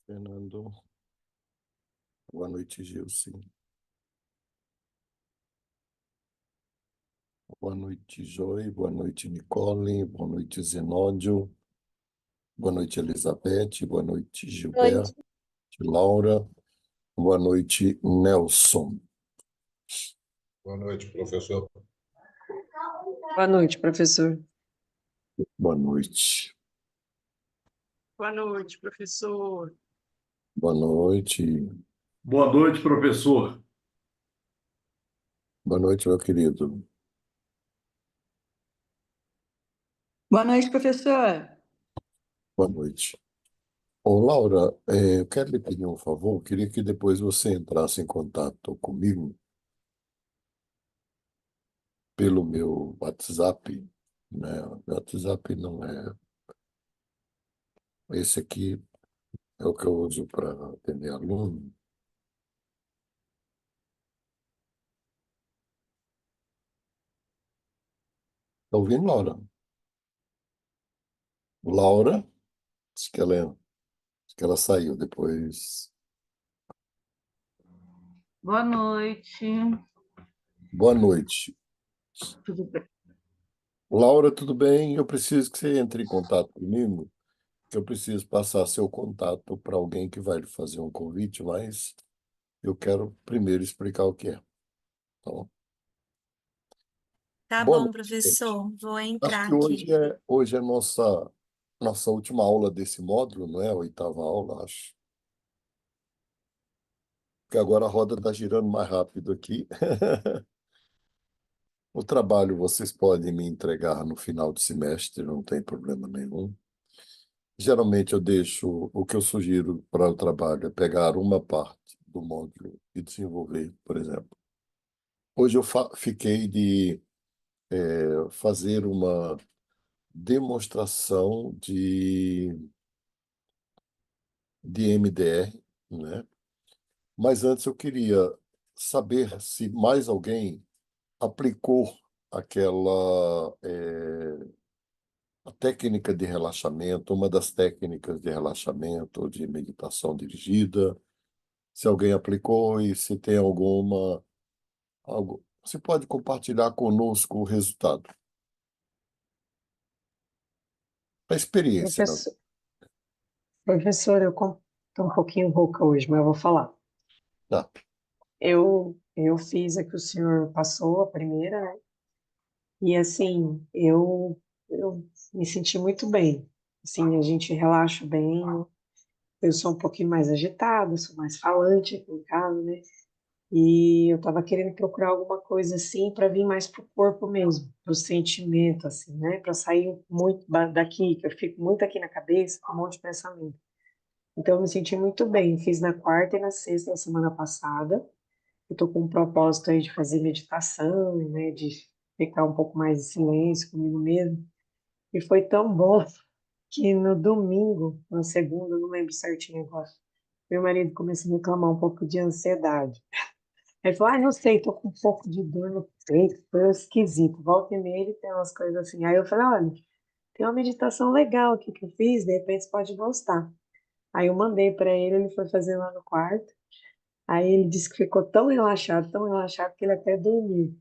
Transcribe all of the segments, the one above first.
Fernando, boa noite, Gilson. Boa noite, Joy. Boa noite, Nicole. Boa noite, Zenódio. Boa noite, Elizabeth. Boa noite, Noite. Gilberto, Laura. Boa noite, Nelson. Boa noite, professor. Boa noite, professor. Boa noite. Boa noite, professor. Boa noite. Boa noite, professor. Boa noite, meu querido. Boa noite, professor. Boa noite. Ô, Laura, eu quero lhe pedir um favor. Eu queria que depois você entrasse em contato comigo pelo meu WhatsApp, né? Meu WhatsApp não é esse aqui. É o que eu uso para atender aluno. Está ouvindo, Laura? Laura, acho que ela saiu depois. Boa noite. Boa noite. Tudo bem? Laura, tudo bem? Eu preciso que você entre em contato comigo, que eu preciso passar seu contato para alguém que vai lhe fazer um convite, mas eu quero primeiro explicar o que é. Tá bom? Tá Boa bom, noite, gente. professor. Vou Acho entrar que aqui. hoje é nossa última aula desse módulo, não é? A oitava aula, acho. Porque agora a roda está girando mais rápido aqui. O trabalho vocês podem me entregar no final do semestre, não tem problema nenhum. Geralmente eu deixo, o que eu sugiro para o trabalho é pegar uma parte do módulo e desenvolver, por exemplo. Hoje eu fiquei de fazer uma demonstração de MDR, né? Mas antes eu queria saber se mais alguém aplicou aquela a técnica de relaxamento, uma das técnicas de relaxamento ou de meditação dirigida, se alguém aplicou e se tem algo, você pode compartilhar conosco o resultado. A experiência, não? Professor, eu estou um pouquinho rouca hoje, mas eu vou falar. Tá. Eu fiz a que o senhor passou, a primeira, né? E assim, eu me senti muito bem. Assim, a gente relaxa bem. Eu sou um pouquinho mais agitada, sou mais falante aqui em casa, né? E eu estava querendo procurar alguma coisa assim para vir mais pro corpo mesmo, pro sentimento, assim, né? Para sair muito daqui, que eu fico muito aqui na cabeça, com um monte de pensamento. Então, eu me senti muito bem. Fiz na quarta e na sexta da semana passada. Eu tô com um propósito aí de fazer meditação, né? De ficar um pouco mais em silêncio comigo mesmo. E foi tão bom que no domingo, na segunda, eu não lembro certinho agora, meu marido começou a reclamar um pouco de ansiedade. Ele falou, não sei, tô com um pouco de dor no peito, foi esquisito. Volta e meia ele tem umas coisas assim. Aí eu falei, olha, tem uma meditação legal aqui que eu fiz, de repente você pode gostar. Aí eu mandei para ele, ele foi fazer lá no quarto. Aí ele disse que ficou tão relaxado que ele até dormiu.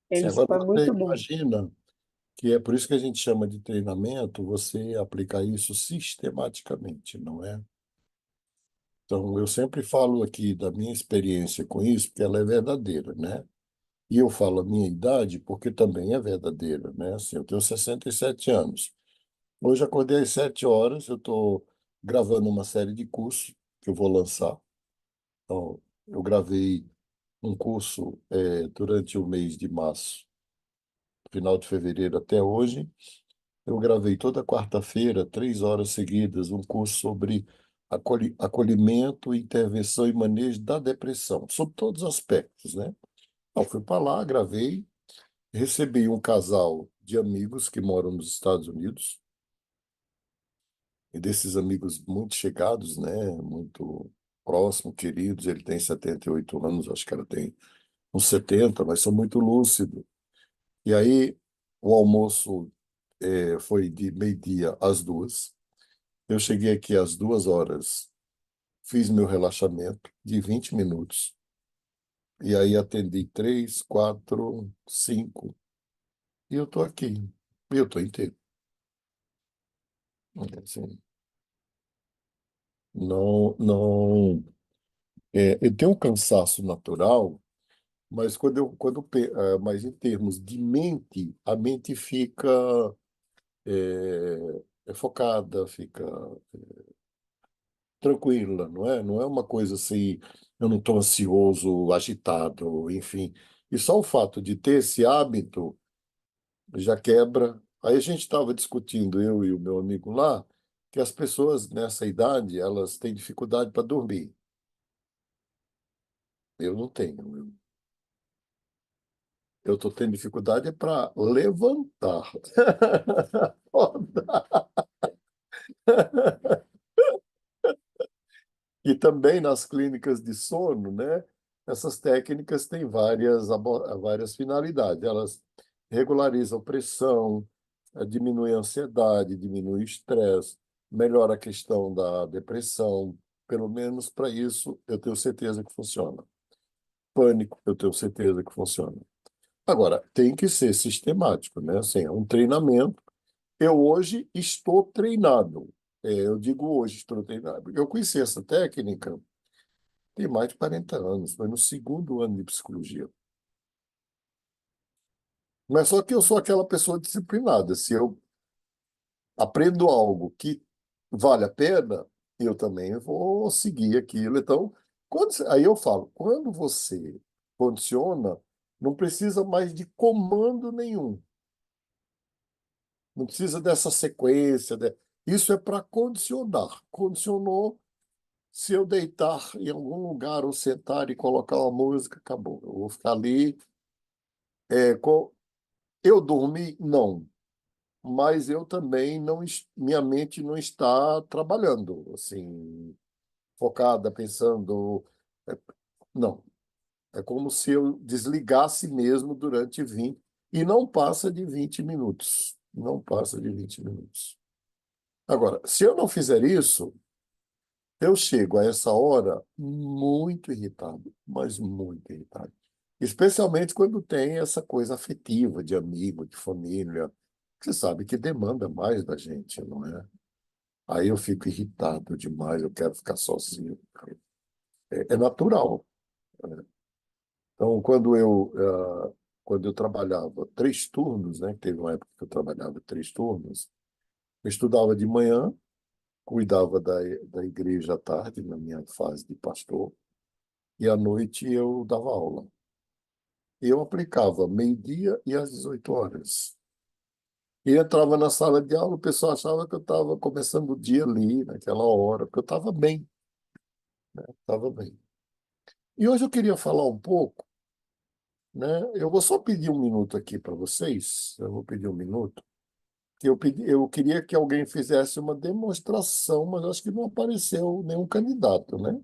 Ele Sim, disse que agora foi você muito bom. imagina que é por isso que a gente chama de treinamento, você aplicar isso sistematicamente, não é? Então, eu sempre falo aqui da minha experiência com isso, porque ela é verdadeira, né? E eu falo a minha idade porque também é verdadeira, né? Assim, eu tenho 67 anos. Hoje acordei às 7 horas, eu estou gravando uma série de cursos que eu vou lançar. Então, eu gravei um curso durante o mês de março, final de fevereiro até hoje. Eu gravei toda quarta-feira, 3 horas seguidas, um curso sobre acolhimento, intervenção e manejo da depressão, sobre todos os aspectos, né? Eu fui para lá, gravei, recebi um casal de amigos que moram nos Estados Unidos, e desses amigos muito chegados, né? Muito próximos, queridos. Ele tem 78 anos, acho que ela tem uns 70, mas são muito lúcidos. E aí, o almoço foi de meio-dia às 2. Eu cheguei aqui às 2 horas, fiz meu relaxamento de 20 minutos, e aí atendi 3, 4, 5, e eu estou aqui. E eu estou inteiro. Assim, não, não, eu tenho um cansaço natural, mas mas em termos de mente, a mente fica focada, fica tranquila, não é? Não é uma coisa assim, eu não estou ansioso, agitado, enfim. E só o fato de ter esse hábito já quebra. Aí a gente estava discutindo, eu e o meu amigo lá, que as pessoas nessa idade, elas têm dificuldade para dormir. Eu não tenho. Eu estou tendo dificuldade para levantar. E também nas clínicas de sono, né? Essas técnicas têm várias finalidades. Elas regularizam pressão, diminuem a ansiedade, diminuem o estresse, melhora a questão da depressão. Pelo menos para isso, eu tenho certeza que funciona. Pânico, eu tenho certeza que funciona. Agora, tem que ser sistemático, né? Assim, é um treinamento. Eu hoje estou treinado. Eu digo hoje estou treinado. Eu conheci essa técnica tem mais de 40 anos, foi no segundo ano de psicologia. Mas só que eu sou aquela pessoa disciplinada. Se eu aprendo algo que vale a pena, eu também vou seguir aquilo. Então, aí eu falo, quando você condiciona, não precisa mais de comando nenhum. Não precisa dessa sequência. Isso é para condicionar. Condicionou, se eu deitar em algum lugar ou sentar e colocar uma música, acabou. Eu vou ficar ali. É, eu dormi? Não. Mas eu também não, minha mente não está trabalhando, assim, focada, pensando. é, Não. É como se eu desligasse mesmo durante 20, e não passa de 20 minutos. Não passa de 20 minutos. Agora, se eu não fizer isso, eu chego a essa hora muito irritado, mas muito irritado. Especialmente quando tem essa coisa afetiva de amigo, de família. Você sabe que demanda mais da gente, não é? Aí eu fico irritado demais, eu quero ficar sozinho. É natural. Então, quando eu trabalhava 3 turnos, né? Teve uma época que eu trabalhava 3 turnos, eu estudava de manhã, cuidava da igreja à tarde, na minha fase de pastor, e à noite eu dava aula. Eu aplicava meio-dia e às 18 horas. E entrava na sala de aula, o pessoal achava que eu estava começando o dia ali, naquela hora, porque eu estava bem, estava bem. E hoje eu queria falar um pouco, né? Eu vou só pedir um minuto aqui para vocês, eu vou pedir um minuto, que eu queria que alguém fizesse uma demonstração, mas acho que não apareceu nenhum candidato, né?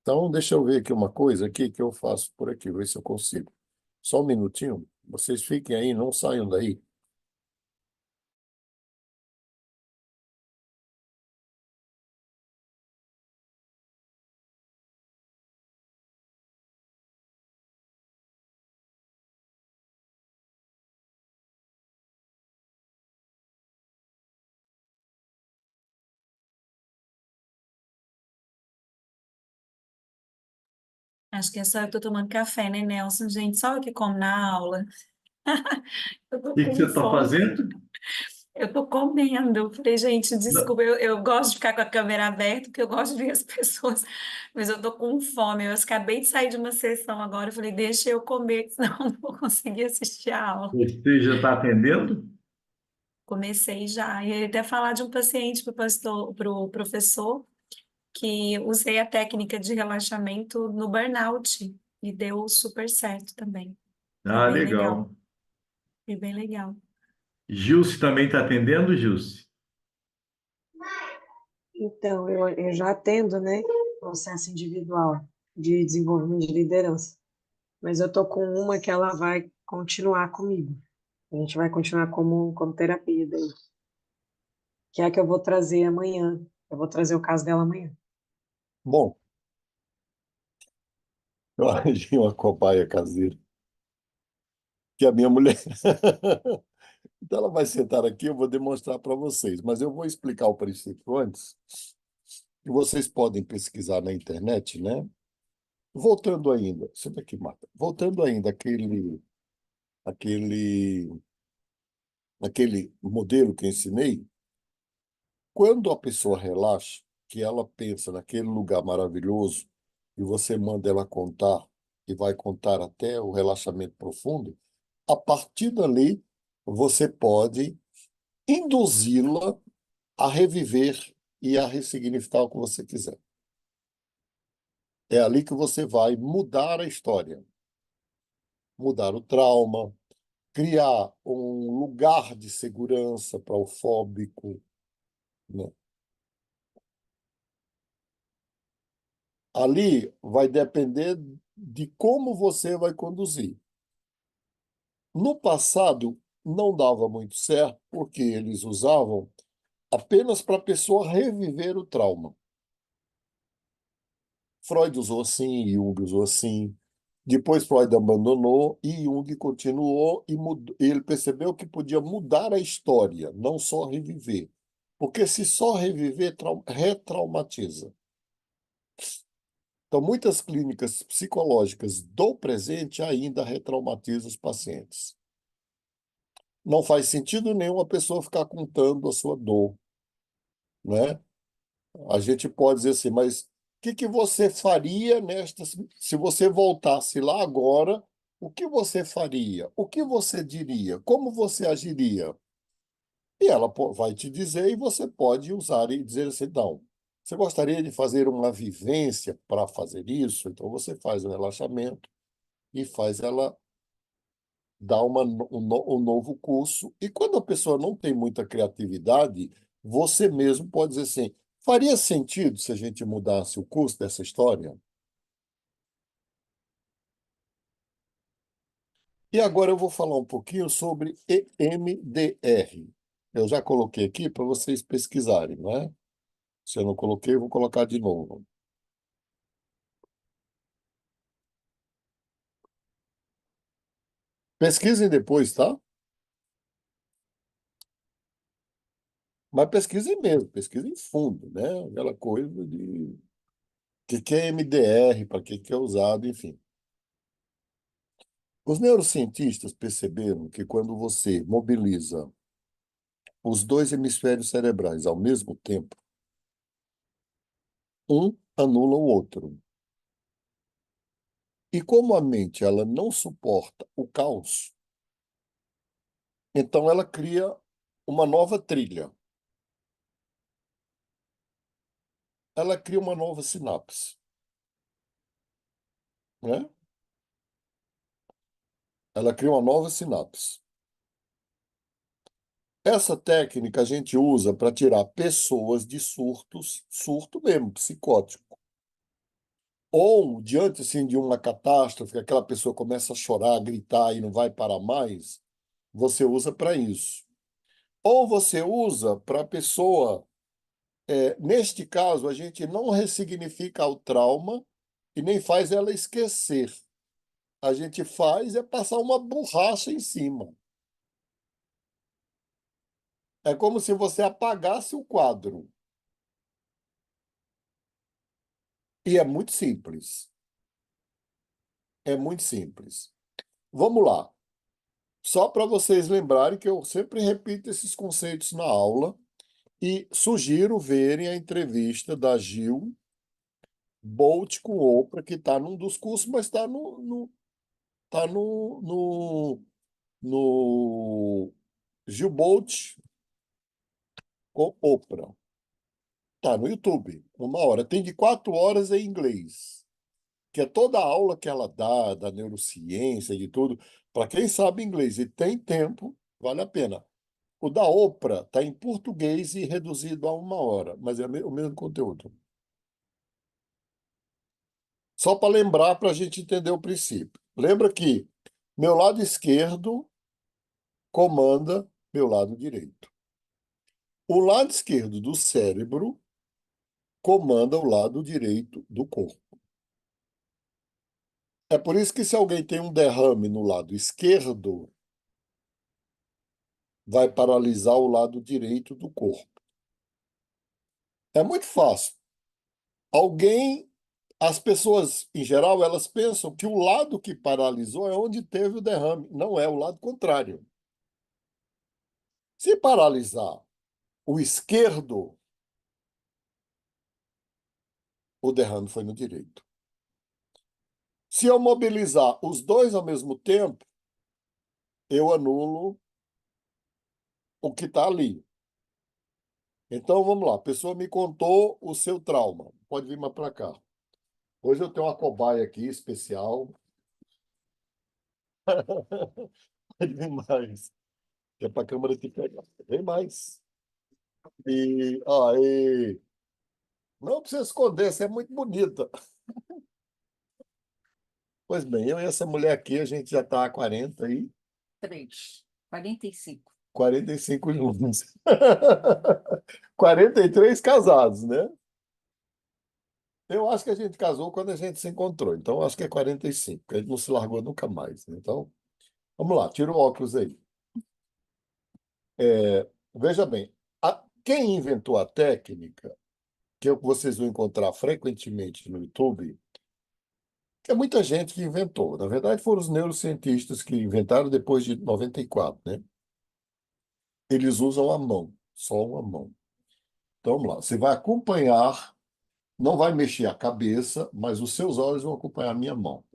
Então, deixa eu ver aqui uma coisa aqui que eu faço por aqui, ver se eu consigo. Só um minutinho. Vocês fiquem aí, não saiam daí. Acho que é só eu que tô tomando café, né, Nelson? Gente, só eu que como na aula. Eu tô O que que você com está fome. fazendo? Eu tô comendo. Falei, gente, Não. desculpa, eu gosto de ficar com a câmera aberta, porque eu gosto de ver as pessoas, mas eu tô com fome. Eu acabei de sair de uma sessão agora. Eu falei, deixa eu comer, senão eu não vou conseguir assistir a aula. Você já está atendendo? Comecei já. E eu ia até falar de um paciente para o professor, que usei a técnica de relaxamento no burnout e deu super certo também. Foi Ah, bem legal. legal. Foi bem legal. Gilce também está atendendo, Gilce? Então, eu já atendo, né, processo individual de desenvolvimento de liderança, mas eu tô com uma que ela vai continuar comigo. A gente vai continuar como terapia daí. que é a que eu vou trazer amanhã. Eu vou trazer o caso dela amanhã. Bom, eu arranjei uma cobaia caseira, que é a minha mulher. Então, ela vai sentar aqui, eu vou demonstrar para vocês, mas eu vou explicar o princípio antes, e vocês podem pesquisar na internet, né? Voltando ainda, senta aqui, Marta. Voltando ainda aquele, aquele modelo que eu ensinei, quando a pessoa relaxa, que ela pensa naquele lugar maravilhoso, e você manda ela contar, e vai contar até o relaxamento profundo, a partir dali, você pode induzi-la a reviver e a ressignificar o que você quiser. É ali que você vai mudar a história, mudar o trauma, criar um lugar de segurança para o fóbico, né? Ali vai depender de como você vai conduzir. No passado, não dava muito certo, porque eles usavam apenas para a pessoa reviver o trauma. Freud usou assim, Jung usou assim. Depois Freud abandonou e Jung continuou e ele percebeu que podia mudar a história, não só reviver. Porque se só reviver, retraumatiza. Então, muitas clínicas psicológicas do presente ainda retraumatizam os pacientes. Não faz sentido nenhum a pessoa ficar contando a sua dor, né? A gente pode dizer assim, mas o que você faria se você voltasse lá agora, o que você faria? O que você diria? Como você agiria? E ela vai te dizer e você pode usar e dizer assim, não, você gostaria de fazer uma vivência para fazer isso? Então você faz o relaxamento e faz ela dar um novo curso. E quando a pessoa não tem muita criatividade, você mesmo pode dizer assim, faria sentido se a gente mudasse o curso dessa história? E agora eu vou falar um pouquinho sobre EMDR. Eu já coloquei aqui para vocês pesquisarem, né? Se eu não coloquei, eu vou colocar de novo. Pesquisem depois, tá? Mas pesquisem mesmo, pesquisem fundo, né? Aquela coisa de que é MDR, para que é usado, enfim. Os neurocientistas perceberam que quando você mobiliza os dois hemisférios cerebrais ao mesmo tempo, um anula o outro. E como a mente ela não suporta o caos, então ela cria uma nova trilha. Ela cria uma nova sinapse, né? Ela cria uma nova sinapse. Essa técnica a gente usa para tirar pessoas de surtos, surto mesmo, psicótico. Ou, diante assim, de uma catástrofe, aquela pessoa começa a chorar, a gritar e não vai parar mais, você usa para isso. Ou você usa para a pessoa. Neste caso, a gente não ressignifica o trauma e nem faz ela esquecer. A gente faz é passar uma borracha em cima. É como se você apagasse o quadro. E é muito simples. É muito simples. Vamos lá. Só para vocês lembrarem que eu sempre repito esses conceitos na aula e sugiro verem a entrevista da Gil Bolt com Oprah, que está num dos cursos, mas está tá no Gil Bolt com Oprah. Está no YouTube, 1 hora. Tem de 4 horas em inglês, que é toda a aula que ela dá, da neurociência e de tudo. Para quem sabe inglês e tem tempo, vale a pena. O da Oprah está em português e reduzido a 1 hora, mas é o mesmo conteúdo. Só para lembrar, para a gente entender o princípio. Lembra que meu lado esquerdo comanda meu lado direito. O lado esquerdo do cérebro comanda o lado direito do corpo. É por isso que se alguém tem um derrame no lado esquerdo, vai paralisar o lado direito do corpo. É muito fácil. As pessoas, em geral, elas pensam que o lado que paralisou é onde teve o derrame. Não é o lado contrário. Se paralisar o esquerdo, o derrame foi no direito. Se eu mobilizar os dois ao mesmo tempo, eu anulo o que está ali. Então, vamos lá. A pessoa me contou o seu trauma. Pode vir mais para cá. Hoje eu tenho uma cobaia aqui especial. Pode vir mais. Que é para a câmera te pegar. Vem mais. E não precisa esconder, você é muito bonita. Pois bem, eu e essa mulher aqui, a gente já está há 45. 45 juntos. 43 casados, né? Eu acho que a gente casou quando a gente se encontrou, então eu acho que é 45, porque a gente não se largou nunca mais, né? Então, vamos lá, tira o óculos aí. Veja bem, quem inventou a técnica, vocês vão encontrar frequentemente no YouTube, que é muita gente que inventou. Na verdade, foram os neurocientistas que inventaram depois de 94, né? Eles usam a mão, só uma mão. Então, vamos lá. Você vai acompanhar, não vai mexer a cabeça, mas os seus olhos vão acompanhar a minha mão.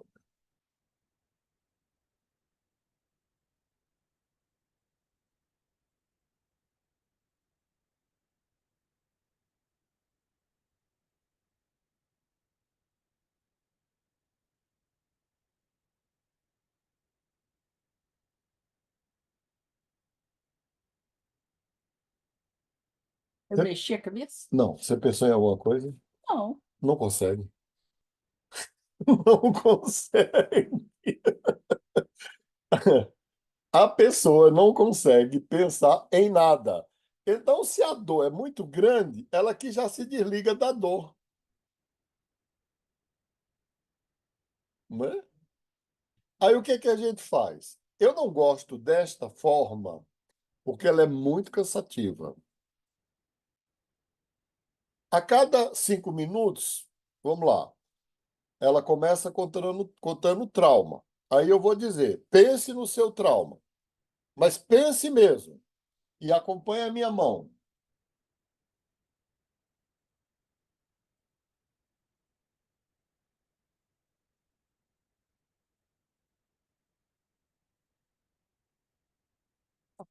Eu mexi a cabeça? Não, você pensou em alguma coisa? Não. Não consegue. Não consegue. A pessoa não consegue pensar em nada. Então, se a dor é muito grande, ela que já se desliga da dor. Não é? Aí o que que a gente faz? Eu não gosto desta forma porque ela é muito cansativa. A cada 5 minutos, vamos lá, ela começa contando trauma. Aí eu vou dizer, pense no seu trauma, mas pense mesmo e acompanhe a minha mão.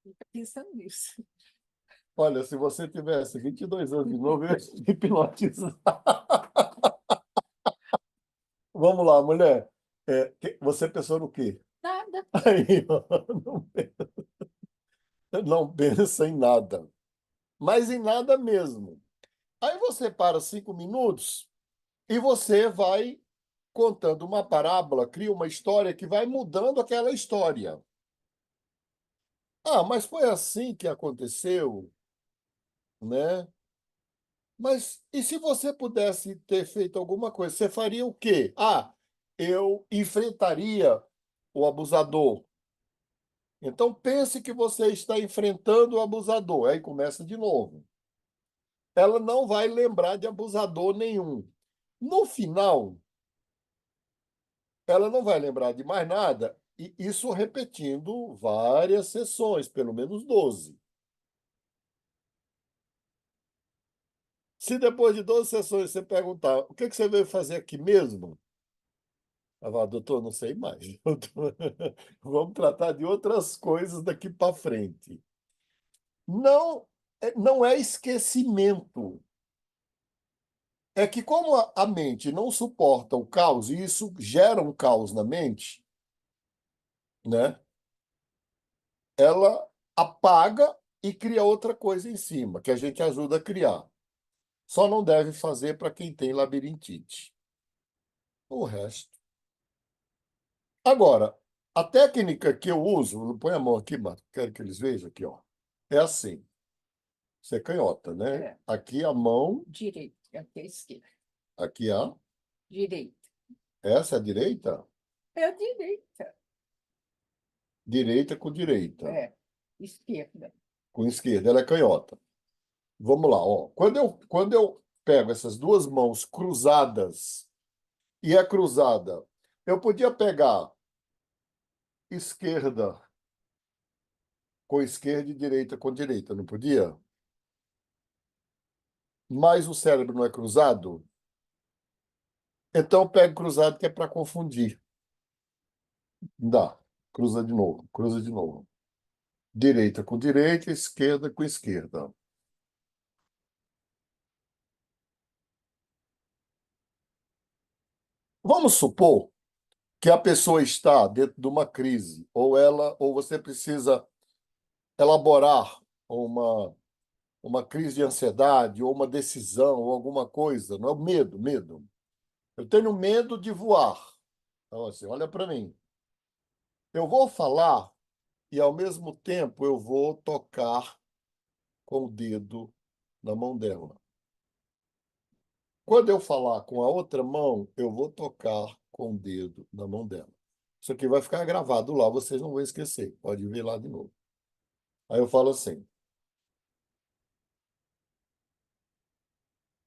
Fica pensando nisso. Olha, se você tivesse 22 anos de novo, eu ia te hipnotizar. Vamos lá, mulher. Você pensou no quê? Nada. Aí, ó, não pensa em nada. Mas em nada mesmo. Aí você para 5 minutos e você vai contando uma parábola, cria uma história que vai mudando aquela história. Ah, mas foi assim que aconteceu, né? Mas e se você pudesse ter feito alguma coisa, você faria o quê? Ah, eu enfrentaria o abusador. Então pense que você está enfrentando o abusador. Aí começa de novo. Ela não vai lembrar de abusador nenhum. No final, ela não vai lembrar de mais nada, e isso repetindo várias sessões, pelo menos 12. Se depois de 12 sessões você perguntar o que que você veio fazer aqui mesmo, ela fala, doutor, não sei mais. Vamos tratar de outras coisas daqui para frente. Não, não é esquecimento. É que como a mente não suporta o caos, e isso gera um caos na mente, né? Ela apaga e cria outra coisa em cima, que a gente ajuda a criar. Só não deve fazer para quem tem labirintite. O resto. Agora, a técnica que eu uso, põe a mão aqui, Marco, quero que eles vejam aqui, ó. É assim. Você é canhota, né? É. Aqui a mão, Direita, aqui é a esquerda. aqui a... Direita. Essa é a direita? É a direita. Direita com direita. É. Esquerda. Com esquerda, ela é canhota. Vamos lá, ó. Quando eu pego essas duas mãos cruzadas e é cruzada, eu podia pegar esquerda com esquerda e direita com direita, não podia? Mas o cérebro não é cruzado? Então eu pego cruzado que é para confundir. Dá. Cruza de novo, cruza de novo. Direita com direita, esquerda com esquerda. Vamos supor que a pessoa está dentro de uma crise, ou você precisa elaborar uma crise de ansiedade, ou uma decisão, ou alguma coisa. Não é o medo, medo. Eu tenho medo de voar. Então, assim, olha para mim. Eu vou falar e, ao mesmo tempo, eu vou tocar com o dedo na mão dela. Quando eu falar com a outra mão, eu vou tocar com o dedo na mão dela. Isso aqui vai ficar gravado lá, vocês não vão esquecer. Pode ver lá de novo. Aí eu falo assim.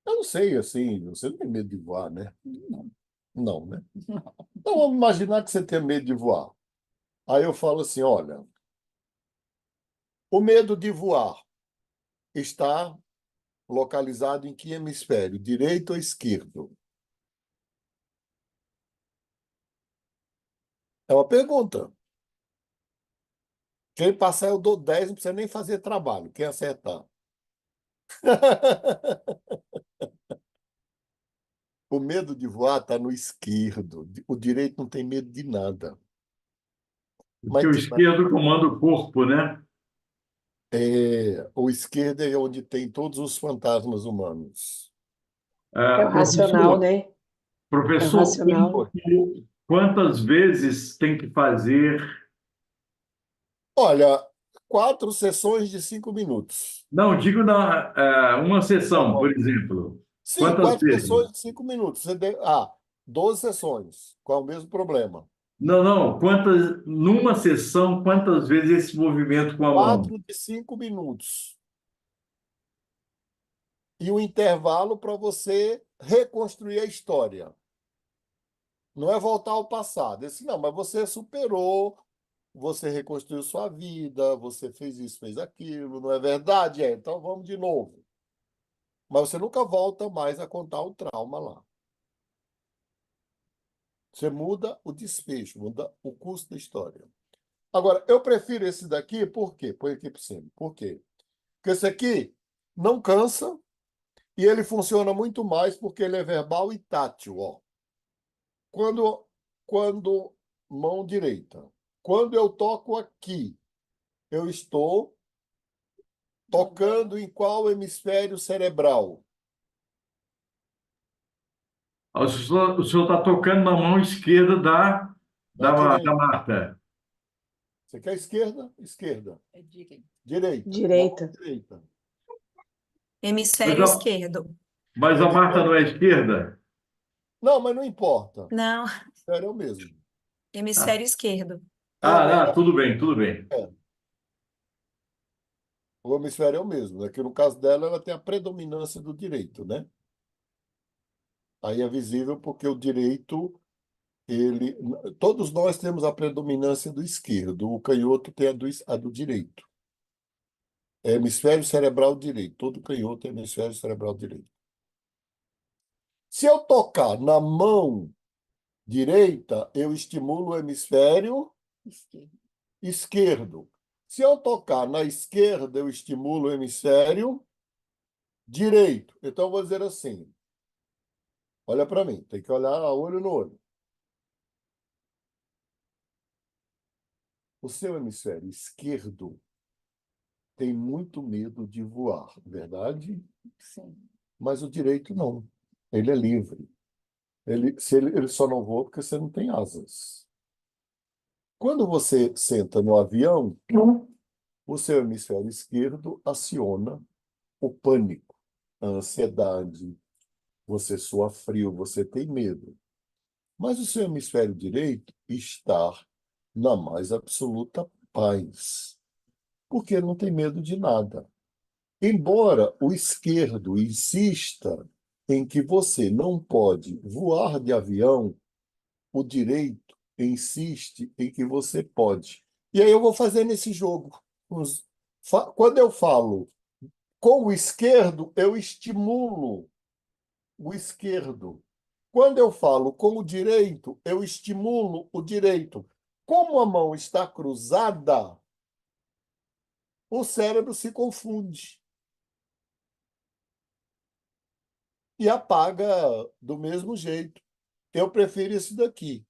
Eu não sei, assim, você não tem medo de voar, né? Não. Não, né? Não. Então vamos imaginar que você tem medo de voar. Aí eu falo assim, olha, o medo de voar está localizado em que hemisfério? Direito ou esquerdo? É uma pergunta. Quem passar, eu dou 10, não precisa nem fazer trabalho. Quem acertar. O medo de voar está no esquerdo. O direito não tem medo de nada. Porque Mas o tem, esquerdo comanda o corpo, né? o esquerdo é onde tem todos os fantasmas humanos. É o racional, Professor, né? É o professor, racional. quantas vezes tem que fazer? Olha, 4 sessões de 5 minutos. Não, digo uma Tá sessão, por bom. exemplo. Sim, Quantas 4 vezes? sessões de 5 minutos. 12 sessões, com o mesmo problema. Não, não. Numa sessão, quantas vezes esse movimento com a mão? 4 de 5 minutos. E o intervalo para você reconstruir a história. Não é voltar ao passado. Esse, não, mas você superou, você reconstruiu sua vida, você fez isso, fez aquilo, não é verdade? Então vamos de novo. Mas você nunca volta mais a contar o trauma lá. Você muda o desfecho, muda o curso da história. Agora, eu prefiro esse daqui, por quê? Põe aqui por cima. Por quê? Porque esse aqui não cansa e ele funciona muito mais porque ele é verbal e tátil, ó. Quando mão direita. Quando eu toco aqui, eu estou tocando em qual hemisfério cerebral? O senhor está tocando na mão esquerda Da da direita. Marta. Você quer esquerda? Esquerda. É direita. Direita. Na mão Direita. direita. Mas Hemisfério esquerdo. mas a Marta não é esquerda? Não, mas não importa. Não, O hemisfério é o mesmo. Ah, hemisfério esquerdo. tudo bem, tudo bem. O hemisfério é o mesmo. Aqui no caso dela, ela tem a predominância do direito, né? Aí é visível porque o direito, ele, todos nós temos a predominância do esquerdo. O canhoto tem a do direito. É hemisfério cerebral direito. Todo canhoto é hemisfério cerebral direito. Se eu tocar na mão direita, eu estimulo o hemisfério Esquerda. esquerdo. Se eu tocar na esquerda, eu estimulo o hemisfério direito. Então, eu vou dizer assim: olha para mim, tem que olhar olho no olho. O seu hemisfério esquerdo tem muito medo de voar, verdade? Sim. Mas o direito não. Ele é livre. Ele só não voa porque você não tem asas. Quando você senta no avião, o seu hemisfério esquerdo aciona o pânico, a ansiedade, você sua frio, você tem medo. Mas o seu hemisfério direito está na mais absoluta paz, porque não tem medo de nada. Embora o esquerdo insista em que você não pode voar de avião, o direito insiste em que você pode. E aí eu vou fazendo esse jogo. Quando eu falo com o esquerdo, eu estimulo o esquerdo. Quando eu falo com o direito, eu estimulo o direito. Como a mão está cruzada, o cérebro se confunde e apaga do mesmo jeito. Eu prefiro isso daqui.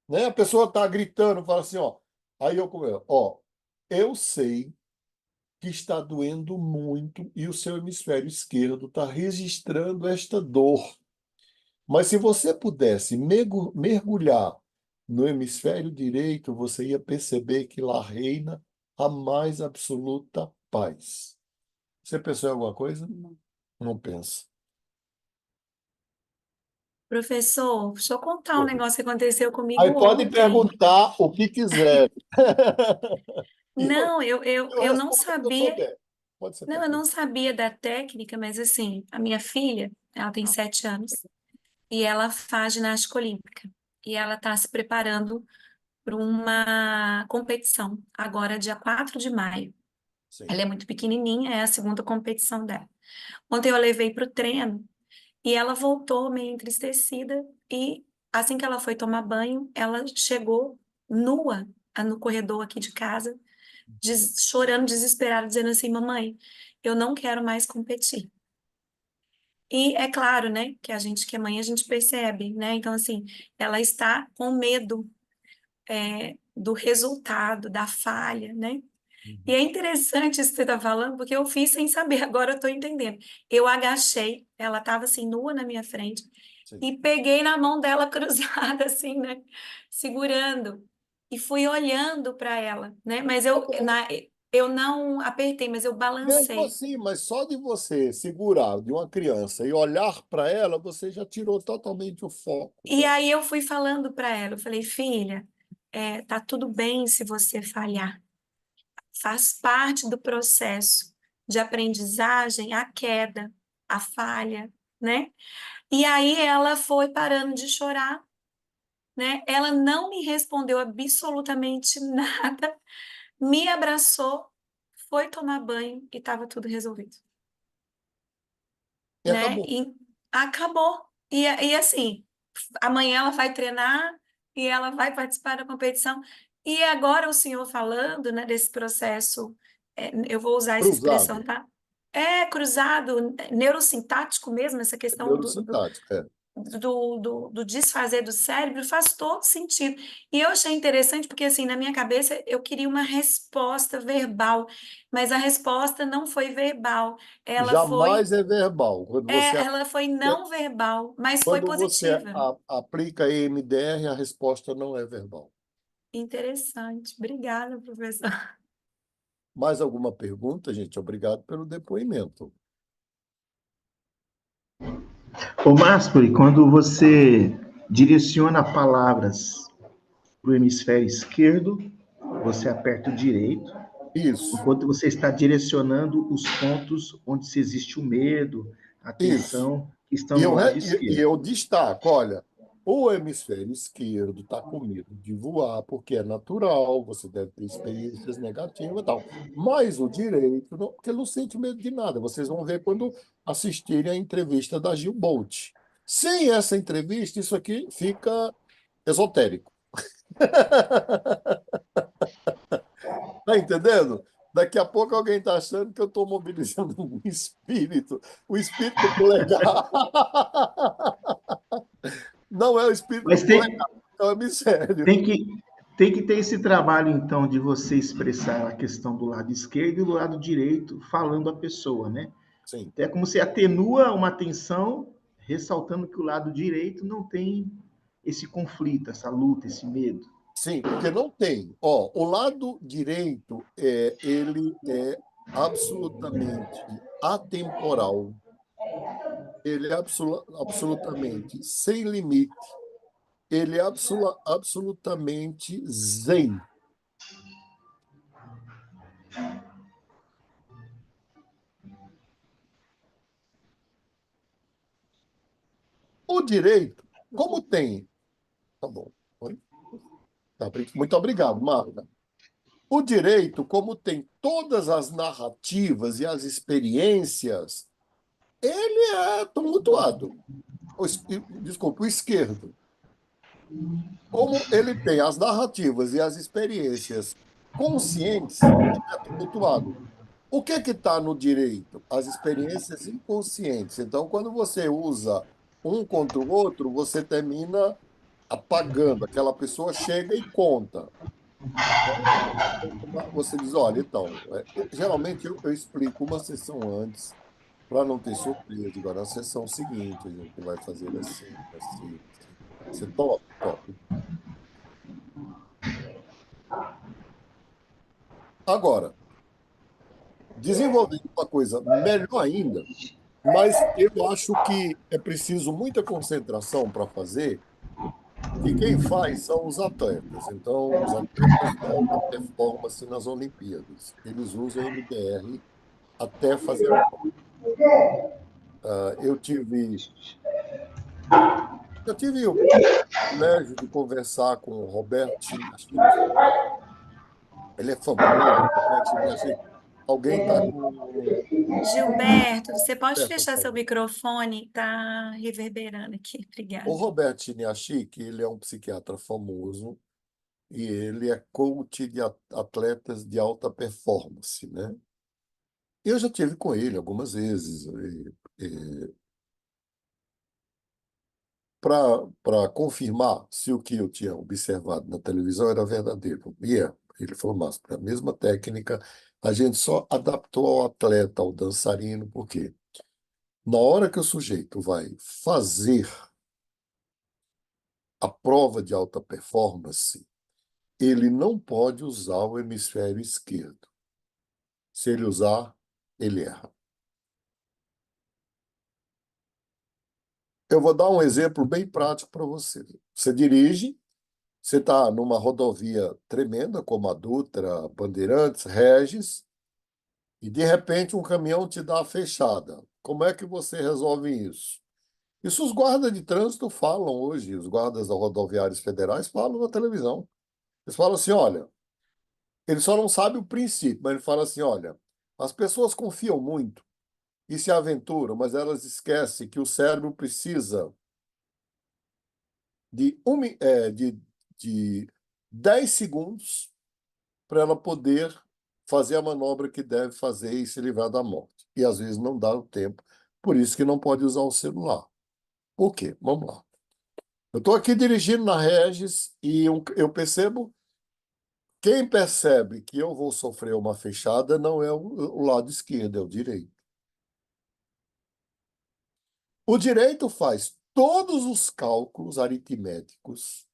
Né? A pessoa está gritando, fala assim, ó. Aí eu sei que está doendo muito e o seu hemisfério esquerdo está registrando esta dor. Mas se você pudesse mergulhar no hemisfério direito, você ia perceber que lá reina a mais absoluta paz. Você pensou em alguma coisa? Não pensa. Professor, deixa eu contar um negócio que aconteceu comigo Aí pode ontem. perguntar o que quiser. E Não, eu, eu eu não respondo o que eu sabia. souber. Pode ser Não, eu tranquilo. não sabia da técnica, mas assim, a minha filha, ela tem 7 anos e ela faz ginástica olímpica. E ela está se preparando para uma competição, agora dia 4 de maio. Sim. Ela é muito pequenininha, é a segunda competição dela. Ontem eu levei para o treino e ela voltou meio entristecida e assim que ela foi tomar banho, ela chegou nua no corredor aqui de casa, chorando, desesperada, dizendo assim, mamãe, eu não quero mais competir. E é claro, né, que a gente que é mãe, a gente percebe, né? Então, assim, ela está com medo do resultado, da falha, né? E é interessante isso que você está falando, porque eu fiz sem saber, agora eu estou entendendo. Eu agachei, ela estava assim, nua na minha frente, Sim. e peguei na mão dela cruzada, assim, né? Segurando. E fui olhando para ela, né? Mas eu não apertei, mas eu Mesmo balancei. assim, mas só de você segurar de uma criança e olhar para ela, você já tirou totalmente o foco E dela. aí eu fui falando para ela, eu falei, filha, tá tudo bem se você falhar. Faz parte do processo de aprendizagem a queda, a falha, né? E aí ela foi parando de chorar, né? Ela não me respondeu absolutamente nada, me abraçou, foi tomar banho e estava tudo resolvido, E né? acabou. E acabou. E assim, amanhã ela vai treinar e ela vai participar da competição. E agora o senhor falando, né, desse processo, eu vou usar essa expressão, Cruzado. tá? É cruzado, neurosintático mesmo, essa questão Neurosintático, é. do desfazer do cérebro faz todo sentido. E eu achei interessante porque, assim, na minha cabeça eu queria uma resposta verbal, mas a resposta não foi verbal, ela foi, Jamais é verbal. ela foi não verbal, mas foi Quando você positiva. aplica EMDR, a resposta não é verbal. Interessante. Obrigada, professor. Mais alguma pergunta, gente? Obrigado pelo depoimento. Ô, Máscara, quando você direciona palavras para o hemisfério esquerdo, você aperta o direito, Isso, enquanto você está direcionando os pontos onde se existe o medo, a isso. tensão, que estão E no eu, lado e esquerdo. eu destaco, olha, o hemisfério esquerdo está com medo de voar, porque é natural, você deve ter experiências negativas e tal. Mas o direito, não, porque não sente medo de nada. Vocês vão ver quando assistirem a entrevista da Gil Bolt. Sem essa entrevista, isso aqui fica esotérico. Tá entendendo? Daqui a pouco alguém está achando que eu estou mobilizando um espírito. O espírito do polegar. Não é o espírito do Mas polegar, é o hemisfério. tem que, tem que ter esse trabalho, então, de você expressar a questão do lado esquerdo e do lado direito, falando a pessoa, né? Sim, É como se atenua uma tensão, ressaltando que o lado direito não tem esse conflito, essa luta, esse medo. sim, porque não tem. Ó, o lado direito, ele é absolutamente atemporal, ele é absolutamente sem limite, ele é absolutamente zen. O direito, como tem... Tá bom. Oi? Tá, muito obrigado, Marta. O direito, como tem todas as narrativas e as experiências, ele é tumultuado. Desculpa, o esquerdo. Como ele tem as narrativas e as experiências conscientes, ele é tumultuado. O que está no direito? As experiências inconscientes. Então, quando você usa um contra o outro, você termina apagando. Aquela pessoa chega e conta. Você diz, olha, então, geralmente eu explico uma sessão antes para não ter surpresa. Agora, na sessão seguinte, a gente vai fazer assim, assim, assim. Você topa? Top. Agora, desenvolvendo uma coisa melhor ainda, mas eu acho que é preciso muita concentração para fazer, e quem faz são os atletas. Então, os atletas de alta performance nas Olimpíadas. Eles usam MDR até fazer a prova. Eu tive o privilégio de conversar com o Roberto Chiniachique. Ele é famoso, Roberto Chiniachique. Alguém está com... Gilberto, você pode Roberto, fechar por seu favor. microfone? Está reverberando aqui. O Obrigada. Roberto Chiniachique, ele é um psiquiatra famoso e ele é coach de atletas de alta performance, né? Eu já tive com ele algumas vezes para confirmar se o que eu tinha observado na televisão era verdadeiro. E é. Ele falou, mas a mesma técnica, a gente só adaptou ao atleta, ao dançarino, por quê? Na hora que o sujeito vai fazer a prova de alta performance, ele não pode usar o hemisfério esquerdo. Se ele usar, ele erra. Eu vou dar um exemplo bem prático para você. Você dirige, você está numa rodovia tremenda, como a Dutra, Bandeirantes, Regis, e de repente um caminhão te dá a fechada. Como é que você resolve isso? Isso os guardas de trânsito falam hoje, os guardas rodoviários federais falam na televisão. Eles falam assim, olha, ele só não sabe o princípio, mas ele fala assim, olha, as pessoas confiam muito e se aventuram, mas elas esquecem que o cérebro precisa de 10 segundos para ela poder fazer a manobra que deve fazer e se livrar da morte. E às vezes não dá o tempo, por isso que não pode usar o celular. Por quê? Vamos lá. Eu estou aqui dirigindo na Regis e eu percebo, quem percebe que eu vou sofrer uma fechada não é o lado esquerdo, é o direito. O direito faz todos os cálculos aritméticos,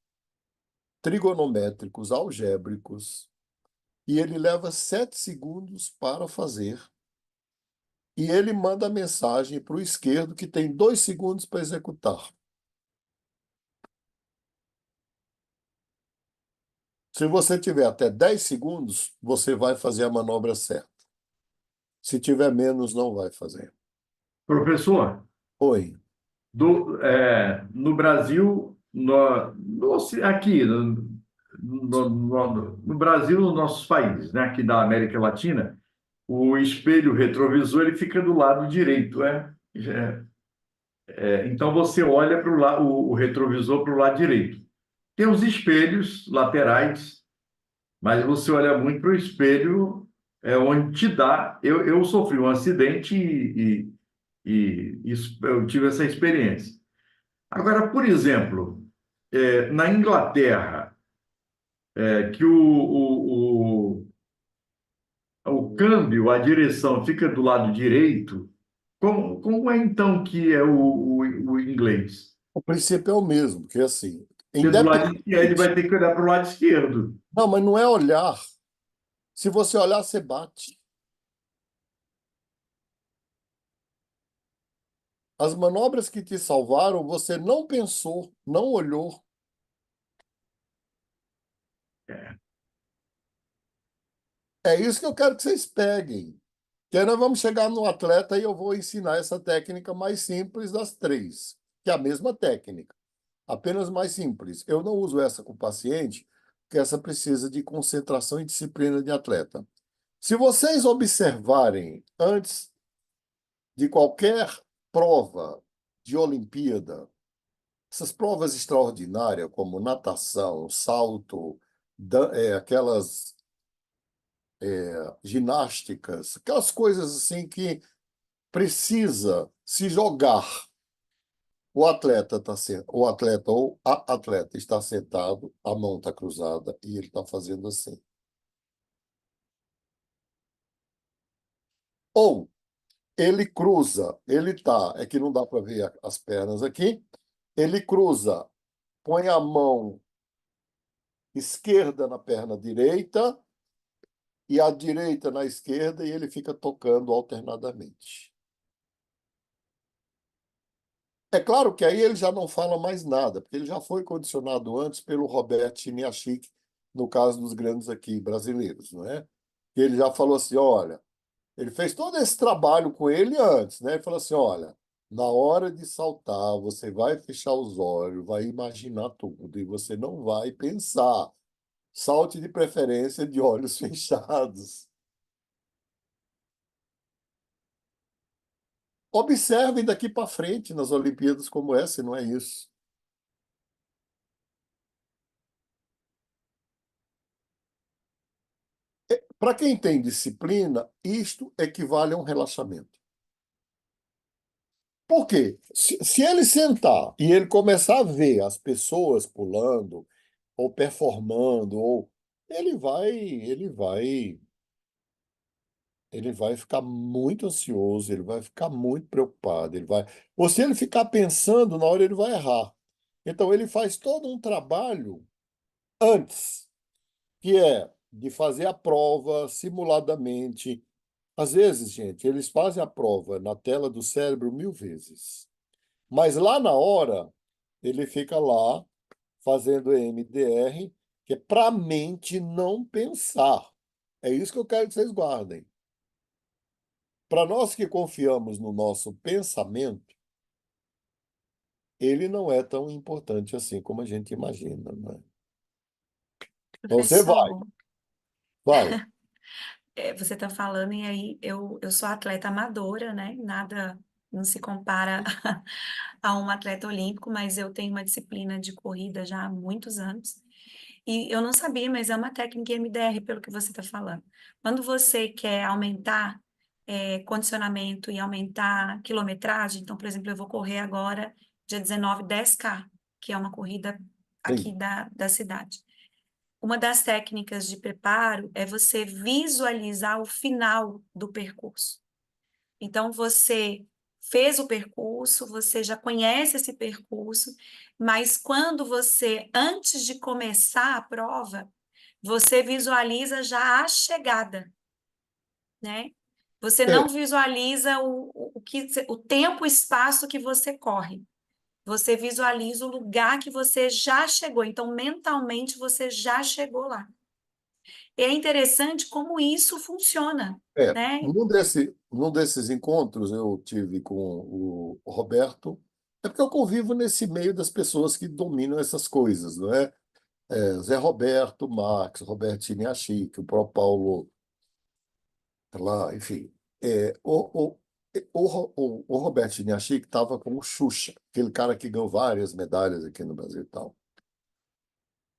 trigonométricos, algébricos, e ele leva 7 segundos para fazer. E ele manda a mensagem para o esquerdo, que tem 2 segundos para executar. Se você tiver até 10 segundos, você vai fazer a manobra certa. Se tiver menos, não vai fazer. Professor, Oi. no Brasil, aqui, no Brasil, nos nossos países, né, aqui da América Latina, o espelho retrovisor ele fica do lado direito, então você olha para o retrovisor para o lado direito. Tem os espelhos laterais, mas você olha muito para o espelho onde te dá. Eu sofri um acidente e eu tive essa experiência. Agora, por exemplo, na Inglaterra, que o câmbio, a direção fica do lado direito, como é então que é o inglês? O princípio é o mesmo, porque assim, Porque do lado esquerdo ele vai independente... ter que olhar para o lado esquerdo. Não, mas não é olhar. Se você olhar, você bate. As manobras que te salvaram, você não pensou, não olhou. É isso que eu quero que vocês peguem. Que aí nós vamos chegar no atleta e eu vou ensinar essa técnica mais simples das três, que é a mesma técnica, apenas mais simples. Eu não uso essa com o paciente, porque essa precisa de concentração e disciplina de atleta. Se vocês observarem antes de qualquer prova de Olimpíada, essas provas extraordinárias, como natação, salto, aquelas ginásticas, aquelas coisas assim que precisa se jogar. O atleta ou a atleta está sentado, a mão está cruzada e ele está fazendo assim. Ou ele cruza, é que não dá para ver as pernas aqui, ele cruza, põe a mão esquerda na perna direita e a direita na esquerda e ele fica tocando alternadamente. É claro que aí ele já não fala mais nada, porque ele já foi condicionado antes pelo Robert Chiniachik, no caso dos grandes aqui brasileiros, não é? Ele já falou assim, olha, ele fez todo esse trabalho com ele antes, né? Ele falou assim, olha, na hora de saltar, você vai fechar os olhos, vai imaginar tudo e você não vai pensar. Salte de preferência de olhos fechados. Observem daqui para frente nas Olimpíadas como essa, não é isso? Para quem tem disciplina, isto equivale a um relaxamento. Por quê? Se ele sentar e ele começar a ver as pessoas pulando, ou performando, ou ele vai ficar muito ansioso, ele vai ficar muito preocupado, ou se ele ficar pensando, na hora ele vai errar. Então ele faz todo um trabalho antes, que é de fazer a prova simuladamente. Às vezes, gente, eles fazem a prova na tela do cérebro 1000 vezes. Mas lá na hora, ele fica lá fazendo EMDR, que é para a mente não pensar. É isso que eu quero que vocês guardem. Para nós que confiamos no nosso pensamento, ele não é tão importante assim como a gente imagina, né? Então você Professor, vai. você está falando, e aí eu sou atleta amadora, né? Nada não se compara a um atleta olímpico, mas eu tenho uma disciplina de corrida já há muitos anos. E eu não sabia, mas é uma técnica MDR, pelo que você está falando. Quando você quer aumentar condicionamento e aumentar quilometragem, então, por exemplo, eu vou correr agora, dia 19, 10K, que é uma corrida aqui Sim. da cidade. Uma das técnicas de preparo é você visualizar o final do percurso. Então, você fez o percurso, você já conhece esse percurso, mas quando você, antes de começar a prova, você visualiza já a chegada, né? Você É, não visualiza o tempo e espaço que você corre. Você visualiza o lugar que você já chegou. Então, mentalmente, você já chegou lá. E é interessante como isso funciona, né? num desses encontros eu tive com o Roberto, é porque eu convivo nesse meio das pessoas que dominam essas coisas, não é? Zé Roberto, Max, Robertini Achique, o próprio Paulo, lá, enfim. O Robertini Achique estava com o Xuxa, aquele cara que ganhou várias medalhas aqui no Brasil e tal.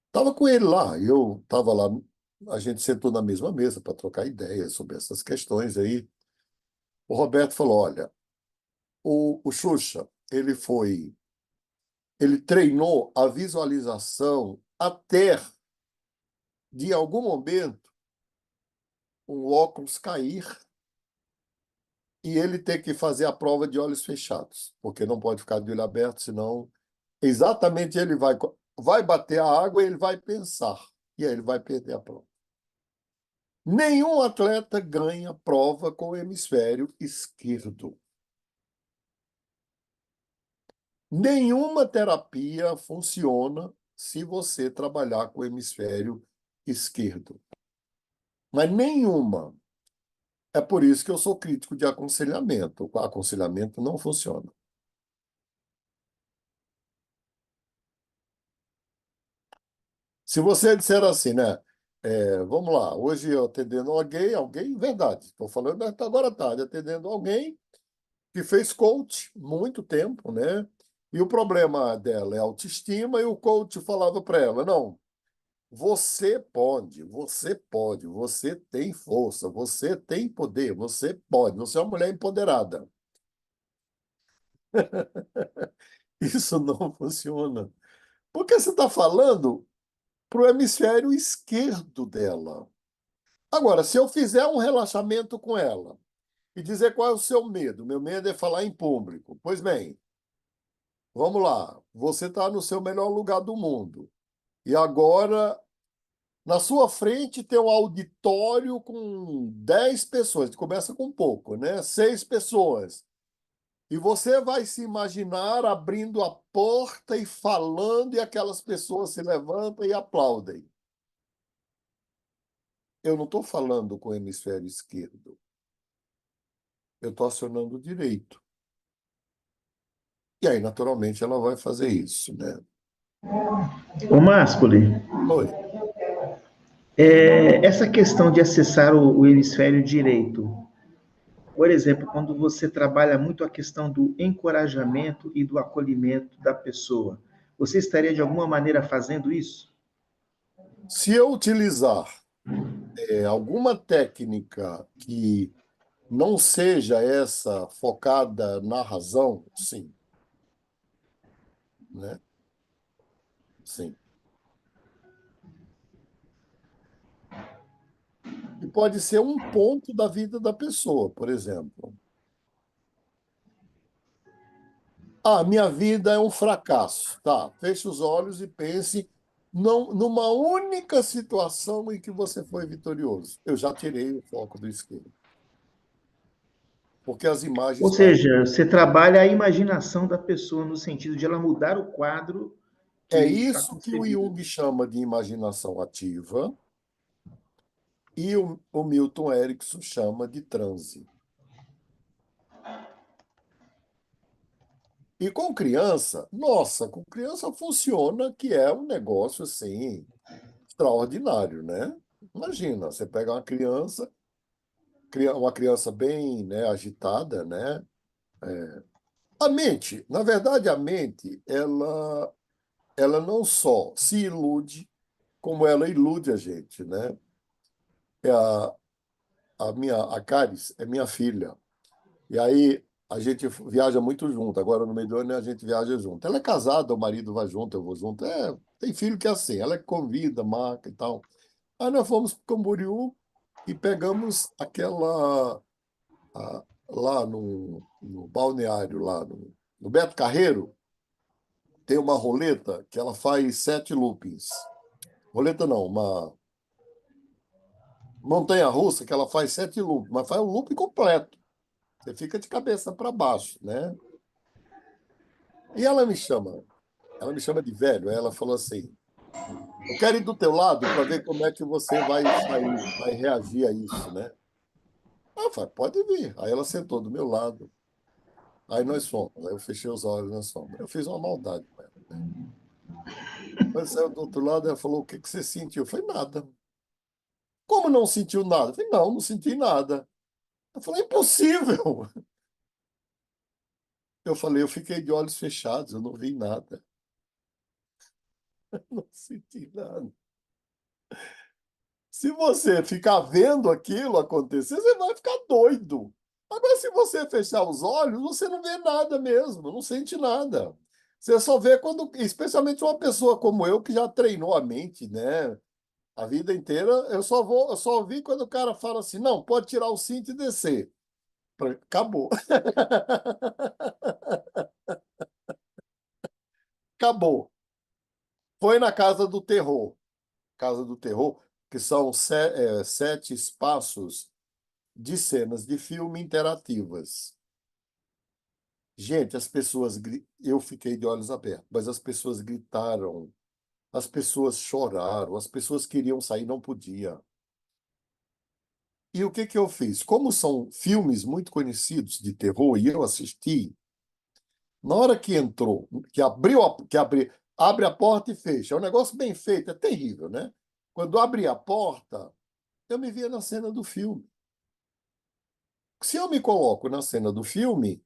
Estava com ele lá, e eu estava lá, a gente sentou na mesma mesa para trocar ideias sobre essas questões aí. O Roberto falou: olha, o Xuxa, ele treinou a visualização até, de algum momento, o óculos cair e ele ter que fazer a prova de olhos fechados, porque não pode ficar de olho aberto, senão exatamente ele vai bater a água e ele vai pensar, e aí ele vai perder a prova. Nenhum atleta ganha prova com o hemisfério esquerdo. Nenhuma terapia funciona se você trabalhar com o hemisfério esquerdo. Mas nenhuma. É por isso que eu sou crítico de aconselhamento. O aconselhamento não funciona. Se você disser assim, né? Vamos lá, hoje eu atendendo alguém, verdade, estou falando agora à tarde, atendendo alguém que fez coach muito tempo, né? E o problema dela é autoestima, e o coach falava para ela: não, você tem força, você tem poder, você pode, você é uma mulher empoderada. Isso não funciona. Porque você está falando para o hemisfério esquerdo dela. Agora, se eu fizer um relaxamento com ela e dizer qual é o seu medo, meu medo é falar em público. Pois bem, vamos lá. Você está no seu melhor lugar do mundo. E agora, na sua frente, tem um auditório com 10 pessoas. Começa com pouco, né? 6 pessoas. E você vai se imaginar abrindo a porta e falando, e aquelas pessoas se levantam e aplaudem. Eu não estou falando com o hemisfério esquerdo. Eu estou acionando o direito. E aí, naturalmente, ela vai fazer isso, né? Ô, Máscoli, Oi. essa questão de acessar o hemisfério direito, por exemplo, quando você trabalha muito a questão do encorajamento e do acolhimento da pessoa, você estaria de alguma maneira fazendo isso? Se eu utilizar alguma técnica que não seja essa focada na razão, sim. Né? Sim. E pode ser um ponto da vida da pessoa, por exemplo. Ah, minha vida é um fracasso. Tá, feche os olhos e pense numa única situação em que você foi vitorioso. Eu já tirei o foco do esquerdo. Porque as Ou imagens caem. seja, você trabalha a imaginação da pessoa no sentido de ela mudar o quadro que É está isso que o concebido. Jung chama de imaginação ativa e o Milton Erickson chama de transe. E com criança, nossa, com criança funciona que é um negócio assim extraordinário, né? Imagina, você pega uma criança bem, né, agitada, né? A mente, na verdade, a mente, ela não só se ilude, como ela ilude a gente, né? É a Caris é minha filha. E aí a gente viaja muito junto. Agora, no meio do ano, a gente viaja junto. Ela é casada, o marido vai junto, eu vou junto. Tem filho que é assim, ela que convida, marca e tal. Aí nós fomos para Camboriú e pegamos lá no balneário, lá no Beto Carreiro, tem uma roleta que ela faz 7 loopings. Roleta não, uma montanha-russa que ela faz 7 loopings, mas faz um loop completo. Você fica de cabeça para baixo, né? E ela me chama de velho. Aí ela falou assim: eu quero ir do teu lado para ver como é que você vai sair, vai reagir a isso, né? Aí eu falei, pode vir. Aí ela sentou do meu lado. Aí nós fomos. Aí eu fechei os olhos, nós fomos. Eu fiz uma maldade com ela, né? Quando saiu do outro lado, ela falou: o que que você sentiu? Eu falei, nada. Como não sentiu nada? Eu falei, não senti nada. Eu falei, impossível. Eu falei, eu fiquei de olhos fechados, eu não vi nada. Não senti nada. Se você ficar vendo aquilo acontecer, você vai ficar doido. Agora, se você fechar os olhos, você não vê nada mesmo, não sente nada. Você só vê quando, especialmente uma pessoa como eu, que já treinou a mente, né? A vida inteira, eu só vi quando o cara fala assim, não, pode tirar o cinto e descer. Acabou. Acabou. Foi na Casa do Terror. Casa do Terror, que são 7 espaços de cenas de filme interativas. Gente, eu fiquei de olhos abertos, mas as pessoas gritaram, as pessoas choraram, as pessoas queriam sair, não podia. E o que que eu fiz? Como são filmes muito conhecidos de terror e eu assisti, na hora que entrou, que abre a porta e fecha, é um negócio bem feito, é terrível, né? Quando abri a porta, eu me via na cena do filme. Se eu me coloco na cena do filme,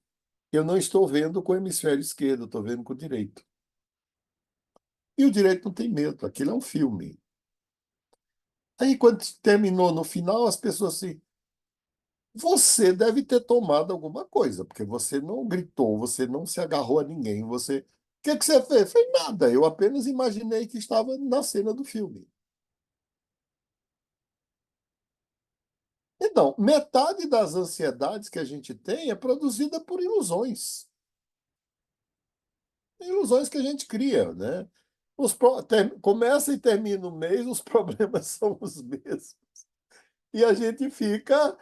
eu não estou vendo com o hemisfério esquerdo, eu estou vendo com o direito. E o direito não tem medo, aquilo é um filme. Aí, quando terminou no final, as pessoas assim, você deve ter tomado alguma coisa, porque você não gritou, você não se agarrou a ninguém, você... O que que você fez? Fez nada, eu apenas imaginei que estava na cena do filme. Então, metade das ansiedades que a gente tem é produzida por ilusões. Ilusões que a gente cria, né? Começa e termina o mês, os problemas são os mesmos. E a gente fica,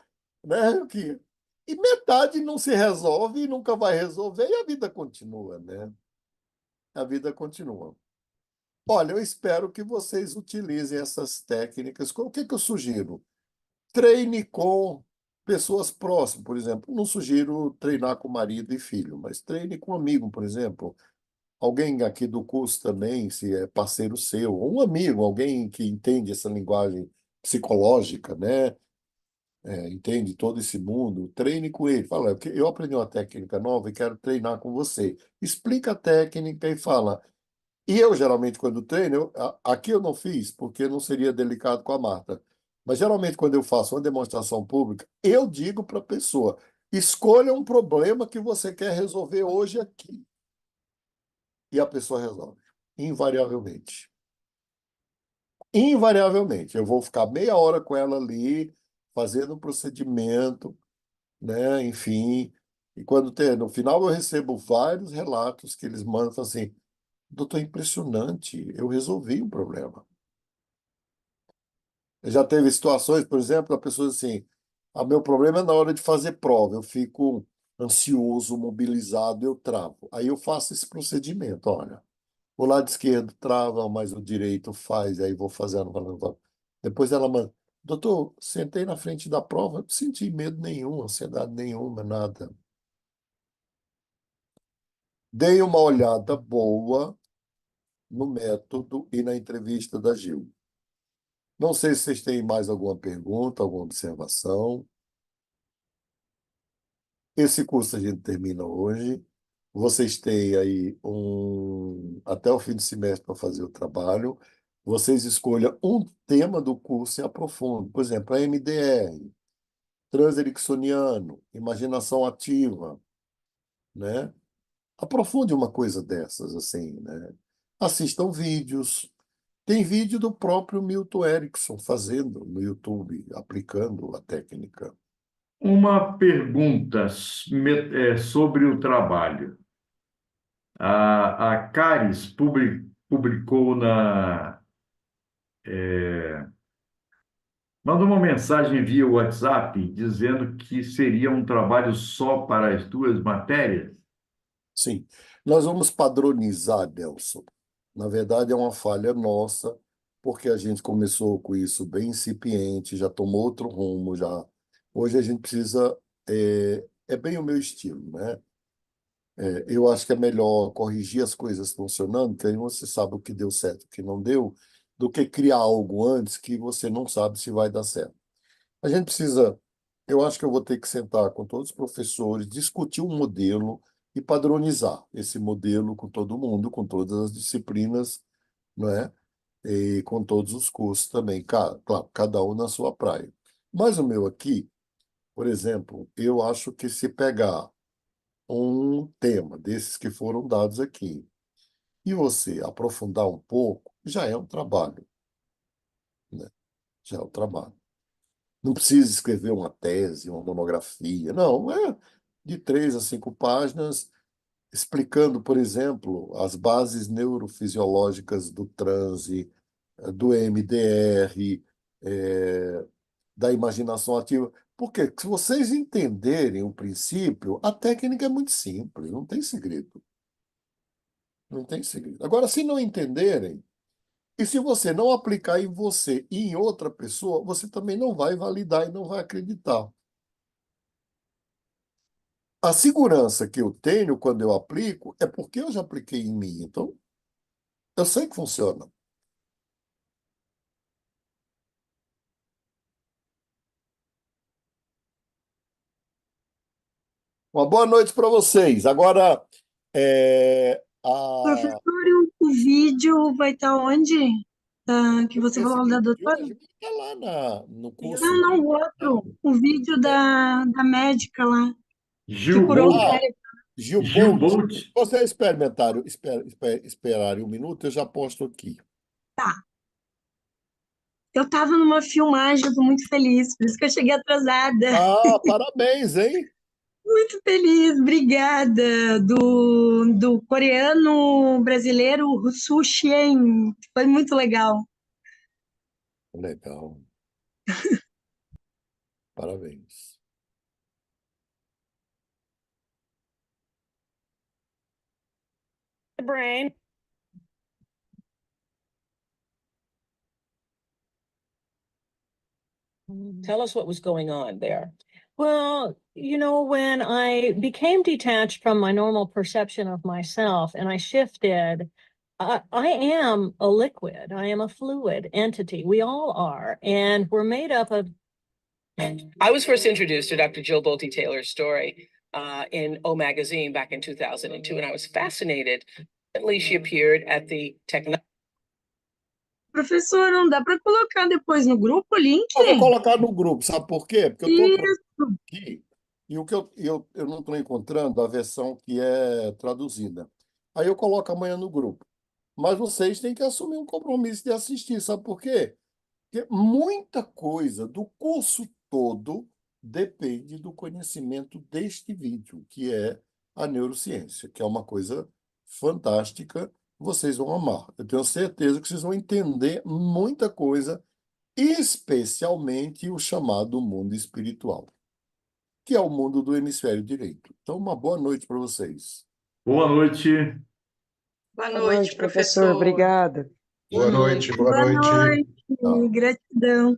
né? E metade não se resolve e nunca vai resolver, e a vida continua, né? A vida continua. Olha, eu espero que vocês utilizem essas técnicas. O que que eu sugiro? Treine com pessoas próximas, por exemplo. Não sugiro treinar com marido e filho, mas treine com um amigo, por exemplo. Alguém aqui do curso também, se é parceiro seu, ou um amigo, alguém que entende essa linguagem psicológica, né? Entende todo esse mundo, treine com ele. Fala, eu aprendi uma técnica nova e quero treinar com você. Explica a técnica e fala. E eu, geralmente, quando treino, aqui eu não fiz, porque não seria delicado com a Marta. Mas, geralmente, quando eu faço uma demonstração pública, eu digo para a pessoa, escolha um problema que você quer resolver hoje aqui. E a pessoa resolve, invariavelmente. Invariavelmente. Eu vou ficar meia hora com ela ali, fazendo um procedimento, né? Enfim. E quando no final eu recebo vários relatos que eles mandam falam assim, doutor, impressionante, eu resolvi o problema. Já teve situações, por exemplo, a pessoa assim, meu problema é na hora de fazer prova, eu fico ansioso, mobilizado, eu travo. Aí eu faço esse procedimento, olha. O lado esquerdo trava, mas o direito faz, aí vou fazendo, fazendo. Depois ela manda, doutor, sentei na frente da prova, não senti medo nenhum, ansiedade nenhuma, nada. Dei uma olhada boa no método e na entrevista da Gil. Não sei se vocês têm mais alguma pergunta, alguma observação. Esse curso a gente termina hoje. Vocês têm aí até o fim do semestre para fazer o trabalho. Vocês escolham um tema do curso e aprofundem. Por exemplo, a MDR, transericksoniano, imaginação ativa, né? Aprofunde uma coisa dessas, assim, né? Assistam vídeos. Tem vídeo do próprio Milton Erickson fazendo no YouTube, aplicando a técnica. Uma pergunta sobre o trabalho. A Caris publicou mandou uma mensagem via WhatsApp dizendo que seria um trabalho só para as duas matérias. Sim, nós vamos padronizar, Nelson. Na verdade, é uma falha nossa, porque a gente começou com isso bem incipiente, já tomou outro rumo, já. Hoje a gente precisa. É bem o meu estilo, né? Eu acho que é melhor corrigir as coisas funcionando, que aí você sabe o que deu certo, o que não deu, do que criar algo antes que você não sabe se vai dar certo. A gente precisa, eu acho que eu vou ter que sentar com todos os professores, discutir um modelo e padronizar esse modelo com todo mundo, com todas as disciplinas, não é? E com todos os cursos também, claro, cada um na sua praia. Mas o meu aqui, por exemplo, eu acho que se pegar um tema desses que foram dados aqui e você aprofundar um pouco, já é um trabalho, né? Já é um trabalho. Não precisa escrever uma tese, uma monografia, não, é de 3 a 5 páginas, explicando, por exemplo, as bases neurofisiológicas do transe, do MDR, da imaginação ativa. Porque se vocês entenderem o princípio, a técnica é muito simples, não tem segredo. Não tem segredo. Agora, se não entenderem, e se você não aplicar em você e em outra pessoa, você também não vai validar e não vai acreditar. A segurança que eu tenho quando eu aplico é porque eu já apliquei em mim. Então, eu sei que funciona. Uma boa noite para vocês. Agora, Professor, o vídeo vai estar onde? Que você esse falou da vídeo de doutora? hoje está lá no curso Não, não, de... o outro. O vídeo da médica lá, que Gil curou o Bolt, cérebro. Gil Gil Bolt. Bolt. Se você esperarem um minuto, eu já posto aqui. Tá. Eu estava numa filmagem, eu tô muito feliz, por isso que eu cheguei atrasada. Ah, parabéns, hein? Muito feliz, obrigada. Do coreano brasileiro Su Shen. Foi muito legal. Legal. Parabéns. Brain. Tell us what was going on there. Well, when I became detached from my normal perception of myself and I shifted, I am a liquid. I am a fluid entity. We all are. And we're made up of. I was first introduced to Dr. Jill Bolte Taylor's story in O Magazine back in 2002, and I was fascinated. Recently, she appeared at the Professor, não dá para colocar depois no grupo o link? Eu vou colocar no grupo, sabe por quê? Porque eu estou Isso. aqui e o que eu não estou encontrando a versão que é traduzida. Aí eu coloco amanhã no grupo. Mas vocês têm que assumir um compromisso de assistir, sabe por quê? Porque muita coisa do curso todo depende do conhecimento deste vídeo, que é a neurociência, que é uma coisa fantástica. Vocês vão amar. Eu tenho certeza que vocês vão entender muita coisa, especialmente o chamado mundo espiritual, que é o mundo do hemisfério direito. Então, uma boa noite para vocês. Boa noite. Boa Boa noite, noite, professor. professor. Obrigada. Boa noite, boa Boa noite. noite, gratidão.